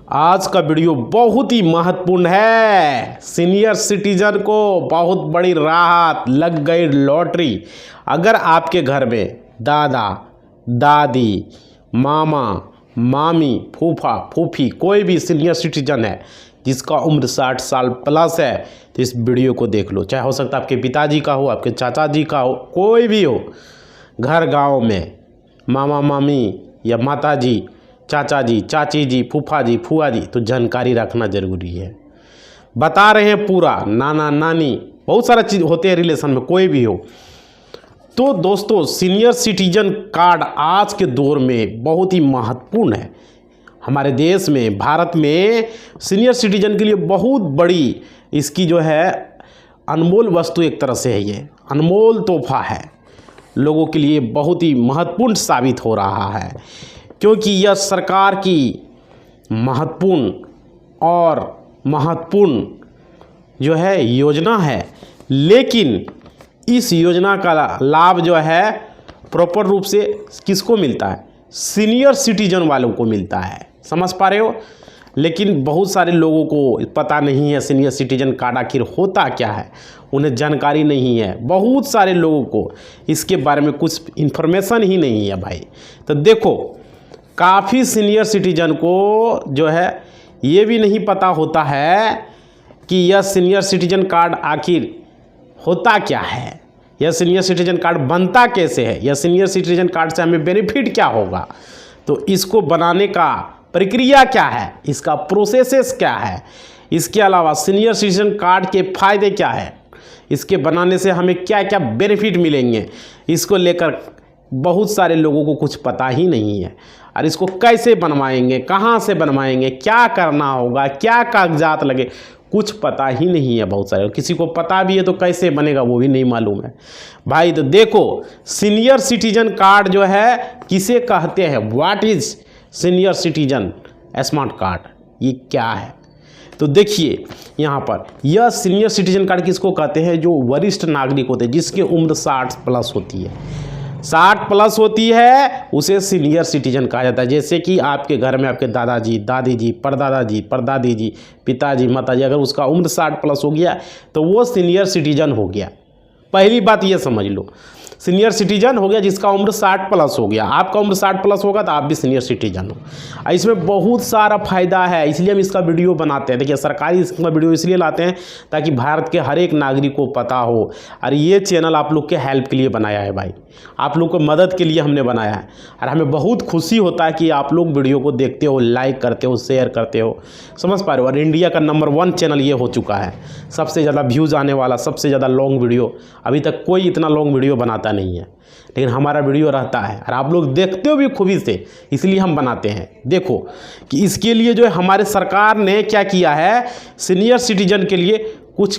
आज का वीडियो बहुत ही महत्वपूर्ण है। सीनियर सिटीजन को बहुत बड़ी राहत, लग गई लॉटरी। अगर आपके घर में दादा दादी, मामा मामी, फूफा फूफी कोई भी सीनियर सिटीजन है जिसका उम्र 60 साल प्लस है तो इस वीडियो को देख लो। चाहे हो सकता है आपके पिताजी का हो, आपके चाचा जी का हो, कोई भी हो। घर गांव में मामा मामी या माता जी, चाचा जी, चाची जी, फूफा जी, फूआ जी, तो जानकारी रखना ज़रूरी है। बता रहे हैं पूरा, नाना नानी, बहुत सारा चीज़ होते हैं रिलेशन में, कोई भी हो। तो दोस्तों, सीनियर सिटीजन कार्ड आज के दौर में बहुत ही महत्वपूर्ण है। हमारे देश में, भारत में सीनियर सिटीजन के लिए बहुत बड़ी इसकी जो है अनमोल वस्तु एक तरह से है। ये अनमोल तोहफा है, लोगों के लिए बहुत ही महत्वपूर्ण साबित हो रहा है, क्योंकि यह सरकार की महत्वपूर्ण जो है योजना है। लेकिन इस योजना का लाभ जो है प्रॉपर रूप से किसको मिलता है? सीनियर सिटीजन वालों को मिलता है। समझ पा रहे हो? लेकिन बहुत सारे लोगों को पता नहीं है सीनियर सिटीजन कार्ड आखिर होता क्या है, उन्हें जानकारी नहीं है। बहुत सारे लोगों को इसके बारे में कुछ इन्फॉर्मेशन ही नहीं है भाई। तो देखो, काफ़ी सीनियर सिटीजन को जो है ये भी नहीं पता होता है कि यह सीनियर सिटीजन कार्ड आखिर होता क्या है, यह सीनियर सिटीजन कार्ड बनता कैसे है, यह सीनियर सिटीजन कार्ड से हमें बेनिफिट क्या होगा, तो इसको बनाने का प्रक्रिया क्या है, इसका प्रोसेसेस क्या है, इसके अलावा सीनियर सिटीजन कार्ड के फ़ायदे क्या है, इसके बनाने से हमें क्या क्या बेनिफिट मिलेंगे, इसको लेकर बहुत सारे लोगों को कुछ पता ही नहीं है। और इसको कैसे बनवाएंगे, कहाँ से बनवाएंगे, क्या करना होगा, क्या कागजात लगे, कुछ पता ही नहीं है बहुत सारे। किसी को पता भी है तो कैसे बनेगा वो भी नहीं मालूम है भाई। तो देखो, सीनियर सिटीजन कार्ड जो है किसे कहते हैं, what is senior citizen smart card, ये क्या है? तो देखिए यहाँ पर, यह सीनियर सिटीजन कार्ड किसको कहते हैं? जो वरिष्ठ नागरिक होते हैं, जिसकी उम्र 60 प्लस होती है। 60 प्लस होती है उसे सीनियर सिटीजन कहा जाता है। जैसे कि आपके घर में आपके दादाजी, दादी जी, परदादाजी, परदादी जी, पिताजी, माताजी, अगर उसका उम्र 60 प्लस हो गया तो वो सीनियर सिटीजन हो गया। पहली बात ये समझ लो, सीनियर सिटीजन हो गया जिसका उम्र 60 प्लस हो गया। आपका उम्र 60 प्लस होगा तो आप भी सीनियर सिटीजन हो। इसमें बहुत सारा फ़ायदा है, इसलिए हम इसका वीडियो बनाते हैं। देखिए, सरकारी इसका वीडियो इसलिए लाते हैं ताकि भारत के हर एक नागरिक को पता हो। और ये चैनल आप लोग के हेल्प के लिए बनाया है भाई, आप लोग को मदद के लिए हमने बनाया है। और हमें बहुत खुशी होता है कि आप लोग वीडियो को देखते हो, लाइक करते हो, शेयर करते हो। समझ पा रहे हो? और इंडिया का नंबर 1 चैनल ये हो चुका है, सबसे ज़्यादा व्यूज़ आने वाला, सबसे ज़्यादा लॉन्ग वीडियो। अभी तक कोई इतना लॉन्ग वीडियो बनाता नहीं है, लेकिन हमारा वीडियो रहता है और आप लोग देखते हो भी खूबी से, इसलिए हम बनाते हैं। देखो कि इसके लिए जो है हमारे सरकार ने क्या किया है, सीनियर सिटीजन के लिए कुछ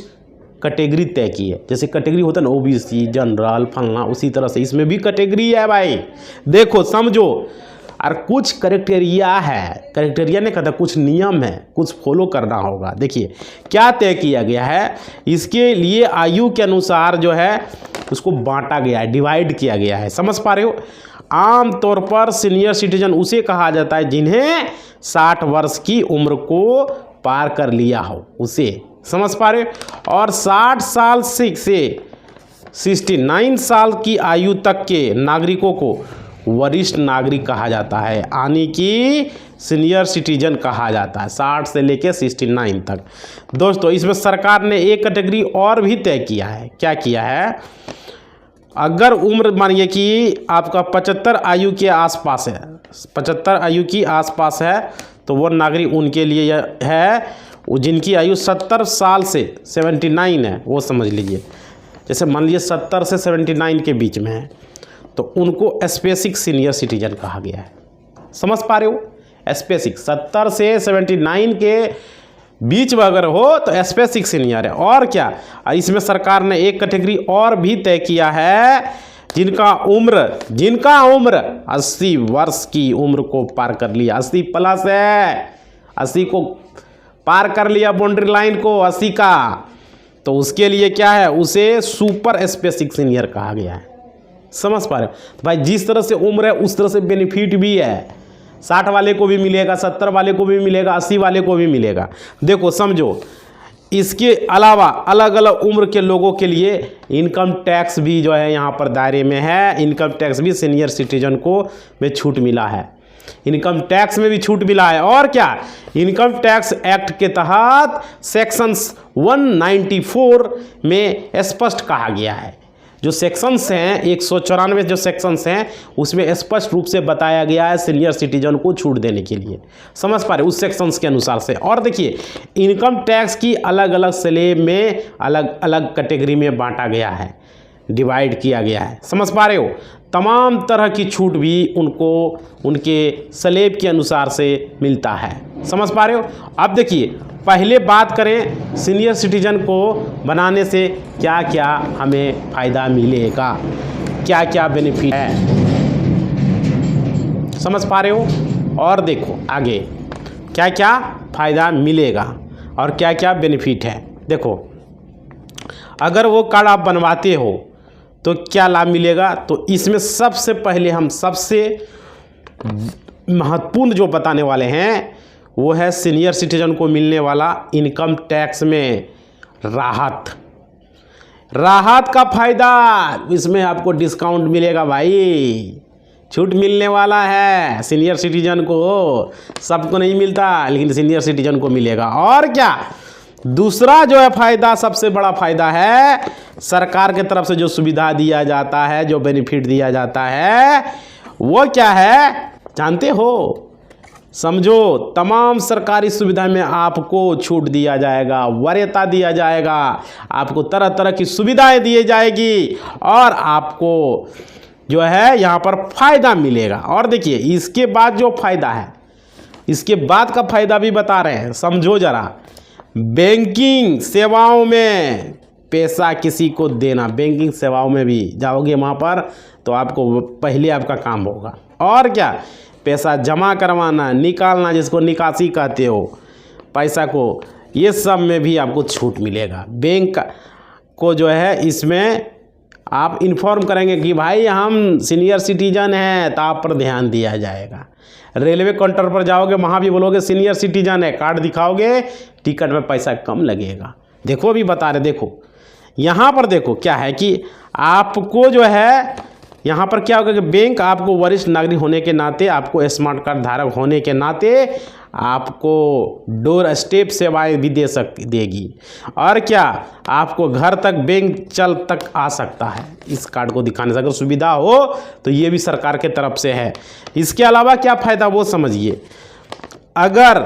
कैटेगरी तय की है। जैसे कैटेगरी होता है ना, ओबीसी, जनरल, फलना, उसी तरह से इसमें भी कैटेगरी है भाई। देखो समझो, और कुछ क्राइटेरिया है, क्राइटेरिया नहीं कहता, कुछ नियम है, कुछ फॉलो करना होगा। देखिए क्या तय किया गया है, इसके लिए आयु के अनुसार जो है उसको बांटा गया है, डिवाइड किया गया है। समझ पा रहे हो? आम तौर पर सीनियर सिटीजन उसे कहा जाता है जिन्हें 60 वर्ष की उम्र को पार कर लिया हो, उसे। समझ पा रहे हो? और 60 साल से 69 साल की आयु तक के नागरिकों को वरिष्ठ नागरिक कहा जाता है, यानी कि सीनियर सिटीजन कहा जाता है, 60 से लेकर 69 तक। दोस्तों, इसमें सरकार ने एक कैटेगरी और भी तय किया है। क्या किया है? अगर उम्र मानिए कि आपका 75 आयु के आसपास है, 75 आयु की आसपास है, तो वो नागरिक उनके लिए है जिनकी आयु 70 साल से 79 है, वो समझ लीजिए। जैसे मान लीजिए 70 से 79 के बीच में है, तो उनको स्पेसिक सीनियर सिटीजन कहा गया है। समझ पा रहे हो? स्पेसिक 70 से 79 के बीच में अगर हो तो स्पेसिक सीनियर है। और क्या, इसमें सरकार ने एक कैटेगरी और भी तय किया है, जिनका उम्र 80 वर्ष की उम्र को पार कर लिया, 80 प्लस है, 80 को पार कर लिया, बाउंड्री लाइन को 80 का, तो उसके लिए क्या है, उसे सुपर स्पेसिक सीनियर कहा गया है। समझ पा रहे हो भाई? जिस तरह से उम्र है उस तरह से बेनिफिट भी है। 60 वाले को भी मिलेगा, 70 वाले को भी मिलेगा, 80 वाले को भी मिलेगा। देखो समझो, इसके अलावा अलग अलग उम्र के लोगों के लिए इनकम टैक्स भी जो है यहाँ पर दायरे में है। इनकम टैक्स भी सीनियर सिटीजन को में छूट मिला है, इनकम टैक्स में भी छूट मिला है। और क्या, इनकम टैक्स एक्ट के तहत सेक्शंस 194 में स्पष्ट कहा गया है, जो सेक्शंस हैं 194 जो सेक्शंस हैं उसमें स्पष्ट रूप से बताया गया है सीनियर सिटीजन को छूट देने के लिए। समझ पा रहे उस सेक्शंस के अनुसार से। और देखिए, इनकम टैक्स की अलग अलग स्लैब में अलग अलग कैटेगरी में बांटा गया है, डिवाइड किया गया है। समझ पा रहे हो, तमाम तरह की छूट भी उनको उनके स्लैब के अनुसार से मिलता है। समझ पा रहे हो। अब देखिए, पहले बात करें सीनियर सिटीजन को बनाने से क्या क्या हमें फ़ायदा मिलेगा, क्या क्या बेनिफिट है, समझ पा रहे हो। और देखो आगे क्या क्या फ़ायदा मिलेगा और क्या क्या बेनिफिट है। देखो, अगर वो कार्ड आप बनवाते हो तो क्या लाभ मिलेगा, तो इसमें सबसे पहले हम सबसे महत्वपूर्ण जो बताने वाले हैं वो है सीनियर सिटीजन को मिलने वाला इनकम टैक्स में राहत। राहत का फ़ायदा, इसमें आपको डिस्काउंट मिलेगा भाई, छूट मिलने वाला है सीनियर सिटीजन को। सबको नहीं मिलता लेकिन सीनियर सिटीजन को मिलेगा। और क्या, दूसरा जो है फ़ायदा, सबसे बड़ा फ़ायदा है सरकार के तरफ से जो सुविधा दिया जाता है, जो बेनिफिट दिया जाता है, वो क्या है जानते हो। समझो, तमाम सरकारी सुविधा में आपको छूट दिया जाएगा, वरीयता दिया जाएगा, आपको तरह तरह की सुविधाएं दी जाएगी और आपको जो है यहाँ पर फ़ायदा मिलेगा। और देखिए, इसके बाद जो फ़ायदा है, इसके बाद का फ़ायदा भी बता रहे हैं, समझो ज़रा। बैंकिंग सेवाओं में पैसा किसी को देना, बैंकिंग सेवाओं में भी जाओगे वहाँ पर तो आपको पहले आपका काम होगा। और क्या, पैसा जमा करवाना, निकालना, जिसको निकासी कहते हो पैसा को, ये सब में भी आपको छूट मिलेगा। बैंक को जो है इसमें आप इन्फॉर्म करेंगे कि भाई हम सीनियर सिटीजन हैं, तो आप पर ध्यान दिया जाएगा। रेलवे काउंटर पर जाओगे, वहाँ भी बोलोगे सीनियर सिटीजन है, कार्ड दिखाओगे, टिकट में पैसा कम लगेगा। देखो अभी बता रहे, देखो यहाँ पर देखो क्या है कि आपको जो है यहाँ पर क्या होगा कि बैंक आपको वरिष्ठ नागरिक होने के नाते, आपको स्मार्ट कार्ड धारक होने के नाते आपको डोर स्टेप सेवाएं भी देगी। और क्या, आपको घर तक बैंक चल तक आ सकता है इस कार्ड को दिखाने से, अगर सुविधा हो तो ये भी सरकार के तरफ से है। इसके अलावा क्या फ़ायदा वो समझिए। अगर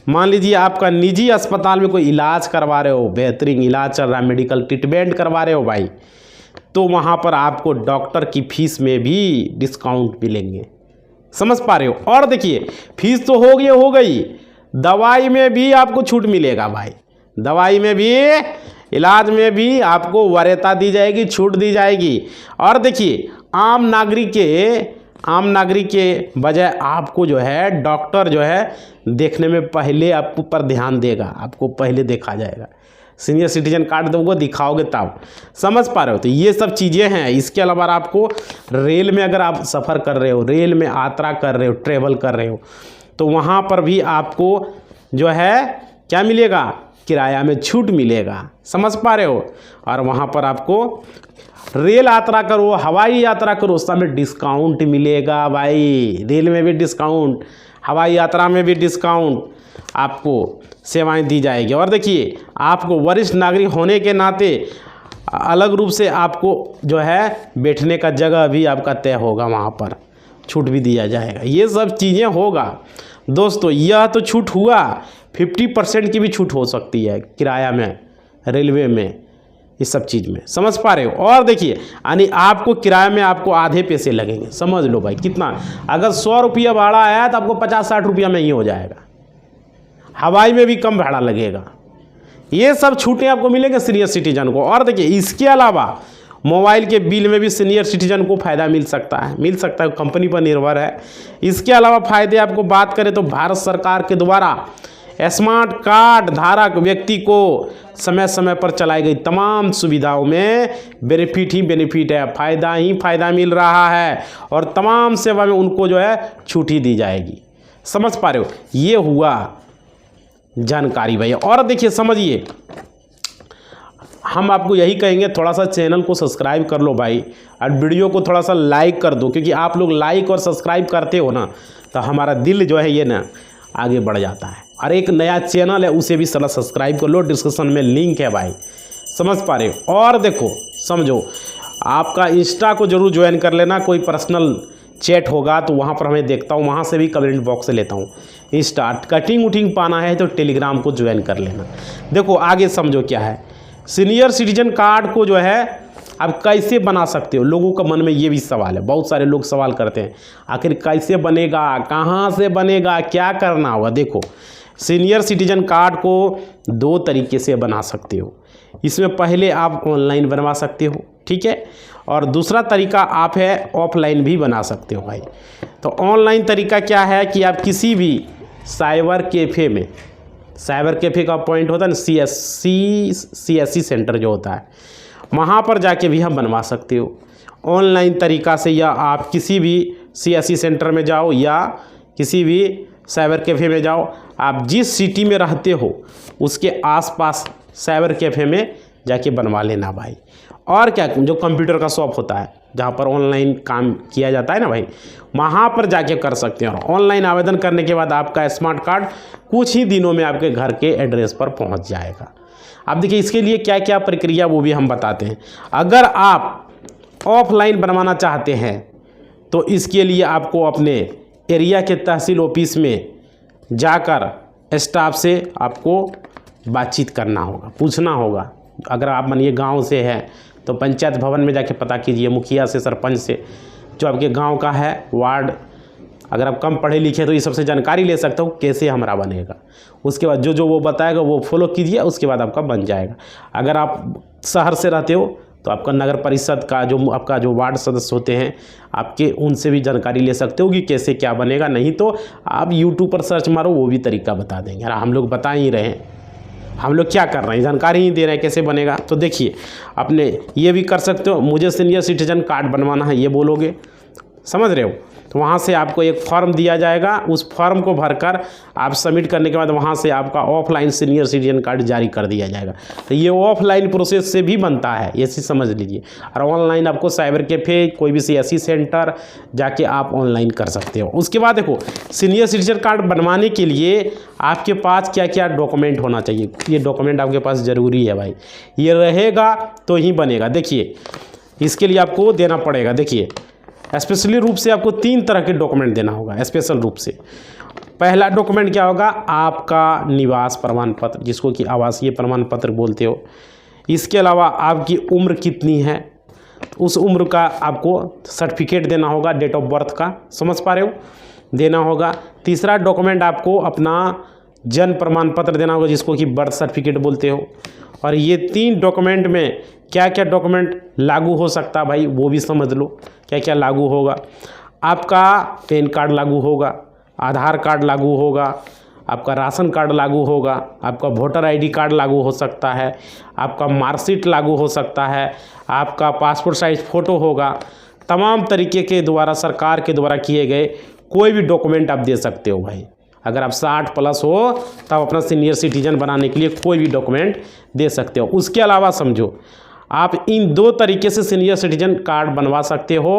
मान लीजिए आपका निजी अस्पताल में कोई इलाज करवा रहे हो, बेहतरीन इलाज चल रहा है, मेडिकल ट्रीटमेंट करवा रहे हो भाई, तो वहाँ पर आपको डॉक्टर की फीस में भी डिस्काउंट मिलेंगे। समझ पा रहे हो। और देखिए, फीस तो हो गई, दवाई में भी आपको छूट मिलेगा भाई, दवाई में भी, इलाज में भी आपको वरीयता दी जाएगी, छूट दी जाएगी। और देखिए, आम नागरिक के बजाय आपको जो है डॉक्टर जो है देखने में पहले आपको पर ध्यान देगा, आपको पहले देखा जाएगा। सीनियर सिटीजन कार्ड दोगे, दिखाओगे तब। समझ पा रहे हो। तो ये सब चीज़ें हैं। इसके अलावा आपको रेल में अगर आप सफ़र कर रहे हो, रेल में यात्रा कर रहे हो, ट्रेवल कर रहे हो, तो वहाँ पर भी आपको जो है क्या मिलेगा, किराया में छूट मिलेगा। समझ पा रहे हो। और वहाँ पर आपको रेल यात्रा करो, हवाई यात्रा करो, उस समय डिस्काउंट मिलेगा भाई, रेल में भी डिस्काउंट, हवाई यात्रा में भी डिस्काउंट आपको सेवाएं दी जाएगी। और देखिए, आपको वरिष्ठ नागरिक होने के नाते अलग रूप से आपको जो है बैठने का जगह भी आपका तय होगा, वहाँ पर छूट भी दिया जाएगा। ये सब चीज़ें होगा दोस्तों। यह तो छूट हुआ, 50% की भी छूट हो सकती है किराया में, रेलवे में, इस सब चीज़ में। समझ पा रहे हो। और देखिए, यानी आपको किराए में आपको आधे पैसे लगेंगे। समझ लो भाई कितना, अगर 100 रुपया भाड़ा है तो आपको 50-60 रुपया में ही हो जाएगा। हवाई में भी कम भाड़ा लगेगा। ये सब छूटें आपको मिलेंगे सीनियर सिटीजन को। और देखिए, इसके अलावा मोबाइल के बिल में भी सीनियर सिटीजन को फ़ायदा मिल सकता है, कंपनी पर निर्भर है। इसके अलावा फ़ायदे आपको बात करें तो भारत सरकार के द्वारा स्मार्ट कार्ड धारक व्यक्ति को समय समय पर चलाई गई तमाम सुविधाओं में बेनिफिट ही बेनिफिट है, फ़ायदा ही फ़ायदा मिल रहा है। और तमाम सेवा में उनको जो है छूट ही दी जाएगी। समझ पा रहे हो, ये हुआ जानकारी भाई। और देखिए समझिए, हम आपको यही कहेंगे थोड़ा सा चैनल को सब्सक्राइब कर लो भाई, और वीडियो को थोड़ा सा लाइक कर दो, क्योंकि आप लोग लाइक और सब्सक्राइब करते हो ना तो हमारा दिल जो है ये ना आगे बढ़ जाता है। और एक नया चैनल है उसे भी साला सब्सक्राइब कर लो, डिस्क्रिप्शन में लिंक है भाई, समझ पा रहे हो। और देखो समझो, आपका इंस्टा को जरूर ज्वाइन कर लेना, कोई पर्सनल चैट होगा तो वहाँ पर हमें देखता हूँ, वहाँ से भी कमेंट बॉक्स से लेता हूँ। इंस्टा कटिंग उटिंग पाना है तो टेलीग्राम को ज्वाइन कर लेना। देखो आगे समझो क्या है, सीनियर सिटीजन कार्ड को जो है आप कैसे बना सकते हो, लोगों का मन में ये भी सवाल है, बहुत सारे लोग सवाल करते हैं आखिर कैसे बनेगा, कहाँ से बनेगा, क्या करना होगा। देखो सीनियर सिटीजन कार्ड को 2 तरीके से बना सकते हो। इसमें पहले आप ऑनलाइन बनवा सकते हो, ठीक है, और दूसरा तरीका आप है ऑफलाइन भी बना सकते हो भाई। तो ऑनलाइन तरीका क्या है कि आप किसी भी साइबर कैफ़े में, साइबर कैफ़े का पॉइंट होता है ना CSC सेंटर जो होता है, वहाँ पर जाके भी हम बनवा सकते हो ऑनलाइन तरीका से, या आप किसी भी CSC सेंटर में जाओ या किसी भी साइबर कैफ़े में जाओ, आप जिस सिटी में रहते हो उसके आसपास साइबर कैफ़े में जाके बनवा लेना भाई। और क्या, जो कंप्यूटर का शॉप होता है जहाँ पर ऑनलाइन काम किया जाता है ना भाई, वहाँ पर जाके कर सकते हैं। और ऑनलाइन आवेदन करने के बाद आपका स्मार्ट कार्ड कुछ ही दिनों में आपके घर के एड्रेस पर पहुँच जाएगा। अब देखिए इसके लिए क्या क्या प्रक्रिया वो भी हम बताते हैं। अगर आप ऑफलाइन बनवाना चाहते हैं तो इसके लिए आपको अपने एरिया के तहसील ऑफिस में जाकर स्टाफ से आपको बातचीत करना होगा, पूछना होगा। अगर आप मानिए गांव से हैं तो पंचायत भवन में जाके पता कीजिए, मुखिया से, सरपंच से, जो आपके गांव का है, वार्ड। अगर आप कम पढ़े लिखे तो ये सबसे जानकारी ले सकते हो कैसे हमारा बनेगा। उसके बाद जो वो बताएगा वो फॉलो कीजिए, उसके बाद आपका बन जाएगा। अगर आप शहर से रहते हो तो आपका नगर परिषद का आपका जो वार्ड सदस्य होते हैं आपके, उनसे भी जानकारी ले सकते हो कि कैसे क्या बनेगा। नहीं तो आप यूट्यूब पर सर्च मारो, वो भी तरीका बता देंगे। हम लोग बता ही रहे हैं, हम लोग क्या कर रहे हैं, जानकारी ही दे रहे हैं कैसे बनेगा। तो देखिए अपने ये भी कर सकते हो, मुझे सीनियर सिटीजन कार्ड बनवाना है ये बोलोगे, समझ रहे हो, तो वहाँ से आपको एक फॉर्म दिया जाएगा, उस फॉर्म को भरकर आप सबमिट करने के बाद वहाँ से आपका ऑफलाइन सीनियर सिटीजन कार्ड जारी कर दिया जाएगा। तो ये ऑफलाइन प्रोसेस से भी बनता है, ये चीज़ समझ लीजिए। और ऑनलाइन आपको साइबर कैफ़े, कोई भी CSC सेंटर जाके आप ऑनलाइन कर सकते हो। उसके बाद देखो सीनियर सिटीजन कार्ड बनवाने के लिए आपके पास क्या क्या डॉक्यूमेंट होना चाहिए। ये डॉक्यूमेंट आपके पास ज़रूरी है भाई, ये रहेगा तो ही बनेगा। देखिए इसके लिए आपको देना पड़ेगा, देखिए स्पेशली रूप से आपको 3 तरह के डॉक्यूमेंट देना होगा स्पेशल रूप से। पहला डॉक्यूमेंट क्या होगा, आपका निवास प्रमाण पत्र, जिसको कि आवासीय प्रमाण पत्र बोलते हो। इसके अलावा आपकी उम्र कितनी है, उस उम्र का आपको सर्टिफिकेट देना होगा, डेट ऑफ बर्थ का, समझ पा रहे हो, देना होगा। तीसरा डॉक्यूमेंट आपको अपना जन्म प्रमाण पत्र देना होगा, जिसको कि बर्थ सर्टिफिकेट बोलते हो। और ये 3 डॉक्यूमेंट में क्या क्या डॉक्यूमेंट लागू हो सकता है भाई, वो भी समझ लो क्या क्या लागू होगा। आपका पैन कार्ड लागू होगा, आधार कार्ड लागू होगा, आपका राशन कार्ड लागू होगा, आपका वोटर ID कार्ड लागू हो सकता है, आपका मार्कशीट लागू हो सकता है, आपका पासपोर्ट साइज फ़ोटो होगा। तमाम तरीके के द्वारा, सरकार के द्वारा किए गए कोई भी डॉक्यूमेंट आप दे सकते हो भाई। अगर आप 60+ हो तब अपना सीनियर सिटीजन बनाने के लिए कोई भी डॉक्यूमेंट दे सकते हो। उसके अलावा समझो आप इन 2 तरीके से सीनियर सिटीजन कार्ड बनवा सकते हो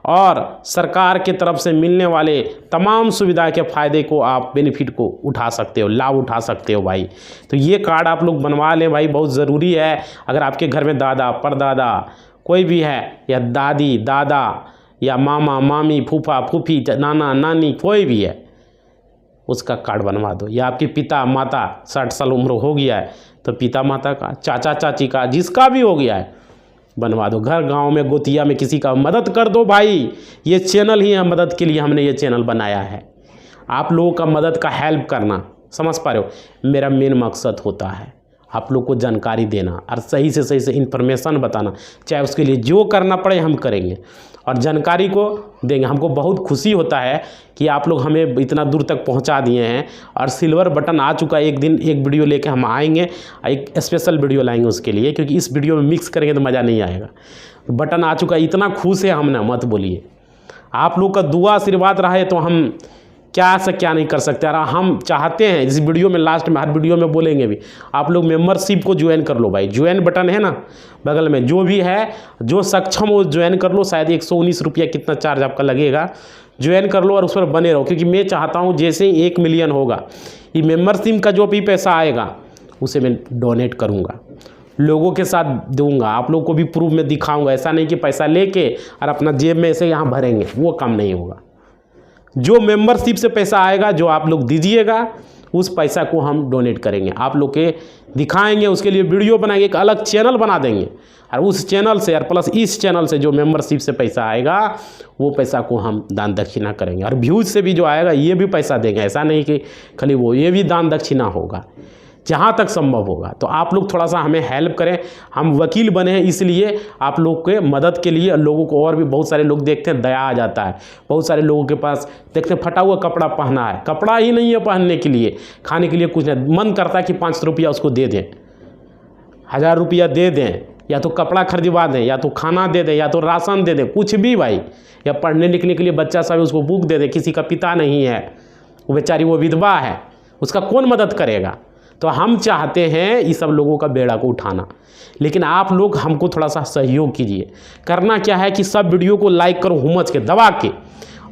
और सरकार के तरफ से मिलने वाले तमाम सुविधा के फ़ायदे को आप, बेनिफिट को उठा सकते हो, लाभ उठा सकते हो भाई। तो ये कार्ड आप लोग बनवा लें भाई, बहुत ज़रूरी है। अगर आपके घर में दादा, परदादा कोई भी है, या दादी, दादा, या मामा, मामी, फूफा, फूफी, नाना, नानी कोई भी है, उसका कार्ड बनवा दो। या आपके पिता माता 60 साल उम्र हो गया है तो पिता माता का, चाचा चाची का, जिसका भी हो गया है बनवा दो। घर गांव में, गोतिया में किसी का मदद कर दो भाई। ये चैनल ही है मदद के लिए, हमने ये चैनल बनाया है, आप लोगों का मदद का हेल्प करना, समझ पा रहे हो। मेरा मेन मकसद होता है आप लोग को जानकारी देना और सही से इन्फॉर्मेशन बताना, चाहे उसके लिए जो करना पड़े हम करेंगे और जानकारी को देंगे। हमको बहुत खुशी होता है कि आप लोग हमें इतना दूर तक पहुंचा दिए हैं और सिल्वर बटन आ चुका है। एक दिन एक वीडियो लेके हम आएंगे, एक स्पेशल वीडियो लाएंगे उसके लिए, क्योंकि इस वीडियो में मिक्स करेंगे तो मज़ा नहीं आएगा। बटन आ चुका है, इतना खुश है हम ना, मत बोलिए। आप लोग का दुआ आशीर्वाद रहा है तो हम क्या से क्या नहीं कर सकते। और हम चाहते हैं इस वीडियो में, लास्ट में हर वीडियो में बोलेंगे भी, आप लोग मेंबरशिप को ज्वाइन कर लो भाई। ज्वाइन बटन है ना बगल में, जो भी है जो सक्षम हो ज्वाइन कर लो। शायद 119 रुपया कितना चार्ज आपका लगेगा, ज्वाइन कर लो और उस पर बने रहो। क्योंकि मैं चाहता हूँ जैसे ही 1 मिलियन होगा, ये मेंबरशिप का जो भी पैसा आएगा उसे मैं डोनेट करूँगा, लोगों के साथ दूंगा, आप लोगों को भी प्रूफ में दिखाऊंगा। ऐसा नहीं कि पैसा लेके और अपना जेब में से यहाँ भरेंगे, वो काम नहीं होगा। जो मेंबरशिप से पैसा आएगा जो आप लोग दीजिएगा, उस पैसा को हम डोनेट करेंगे, आप लोग के दिखाएंगे, उसके लिए वीडियो बनाएंगे, एक अलग चैनल बना देंगे। और उस चैनल से और प्लस इस चैनल से जो मेंबरशिप से पैसा आएगा, वो पैसा को हम दान दक्षिणा करेंगे। और व्यूज से भी जो आएगा ये भी पैसा देंगे। ऐसा नहीं कि खाली वो, ये भी दान दक्षिणा होगा जहाँ तक संभव होगा। तो आप लोग थोड़ा सा हमें हेल्प करें। हम वकील बने हैं इसलिए आप लोग के मदद के लिए। लोगों को और भी बहुत सारे लोग देखते हैं, दया आ जाता है। बहुत सारे लोगों के पास देखते हैं फटा हुआ कपड़ा पहना है, कपड़ा ही नहीं है पहनने के लिए, खाने के लिए कुछ नहीं, मन करता है कि 500 रुपया उसको दे दें, 1000 रुपया दे दें, या तो कपड़ा खरीदवा दें, या तो खाना दे दें, या तो राशन दे दें, कुछ भी भाई। या पढ़ने लिखने के लिए बच्चा सब उसको बुक दे दें। किसी का पिता नहीं है, वो बेचारी वो विधवा है, उसका कौन मदद करेगा। तो हम चाहते हैं इस सब लोगों का बेड़ा को उठाना। लेकिन आप लोग हमको थोड़ा सा सहयोग कीजिए। करना क्या है कि सब वीडियो को लाइक करो हुमच के, दबा के,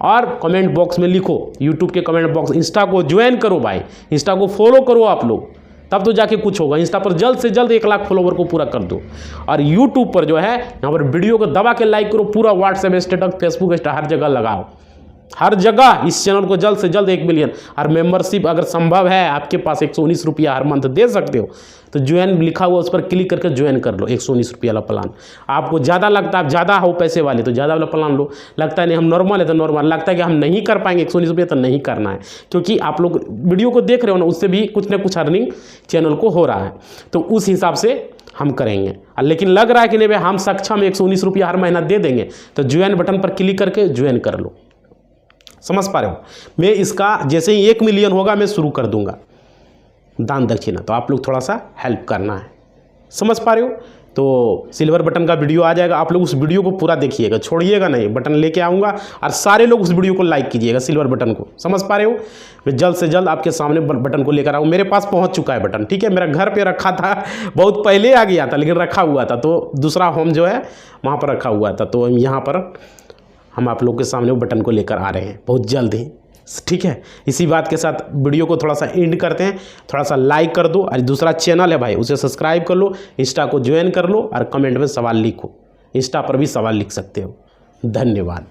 और कमेंट बॉक्स में लिखो, यूट्यूब के कमेंट बॉक्स। इंस्टा को ज्वाइन करो भाई, इंस्टा को फॉलो करो आप लोग, तब तो जाके कुछ होगा। इंस्टा पर जल्द से जल्द 1 लाख फॉलोवर को पूरा कर दो। और यूट्यूब पर जो है यहाँ पर वीडियो को दबा के लाइक करो, पूरा व्हाट्सएप स्टेटस फेसबुक हर जगह लगाओ, हर जगह इस चैनल को जल्द से जल्द 1 मिलियन। और मेंबरशिप अगर संभव है, आपके पास 119 रुपया हर मंथ दे सकते हो, तो ज्वाइन लिखा हुआ उस पर क्लिक करके ज्वाइन कर लो। 119 रुपया वाला प्लान आपको ज़्यादा लगता है, आप ज़्यादा हो पैसे वाले तो ज़्यादा वाला प्लान लो। लगता है नहीं हम नॉर्मल है तो नॉर्मल, लगता है कि हम नहीं कर पाएंगे 119 रुपया, तो नहीं करना है। क्योंकि आप लोग वीडियो को देख रहे हो ना, उससे भी कुछ ना कुछ अर्निंग चैनल को हो रहा है, तो उस हिसाब से हम करेंगे। लेकिन लग रहा है कि नहीं भाई हम सक्षम 119 रुपया हर महीना दे देंगे, तो ज्वाइन बटन पर क्लिक करके ज्वाइन कर लो। समझ पा रहे हो। मैं इसका जैसे ही 1 मिलियन होगा मैं शुरू कर दूंगा दान दक्षिणा, तो आप लोग थोड़ा सा हेल्प करना है। समझ पा रहे हो। तो सिल्वर बटन का वीडियो आ जाएगा, आप लोग उस वीडियो को पूरा देखिएगा, छोड़िएगा नहीं। बटन लेके आऊँगा और सारे लोग उस वीडियो को लाइक कीजिएगा, सिल्वर बटन को। समझ पा रहे हो। मैं जल्द से जल्द आपके सामने बटन को लेकर आऊँ। मेरे पास पहुँच चुका है बटन, ठीक है। मेरा घर पे रखा था, बहुत पहले आ गया था, लेकिन रखा हुआ था, तो दूसरा होम जो है वहाँ पर रखा हुआ था। तो यहाँ पर हम आप लोग के सामने वो बटन को लेकर आ रहे हैं बहुत जल्द ही, ठीक है। इसी बात के साथ वीडियो को थोड़ा सा एंड करते हैं। थोड़ा सा लाइक कर दो, और दूसरा चैनल है भाई उसे सब्सक्राइब कर लो, इंस्टा को ज्वाइन कर लो, और कमेंट में सवाल लिखो। इंस्टा पर भी सवाल लिख सकते हो। धन्यवाद।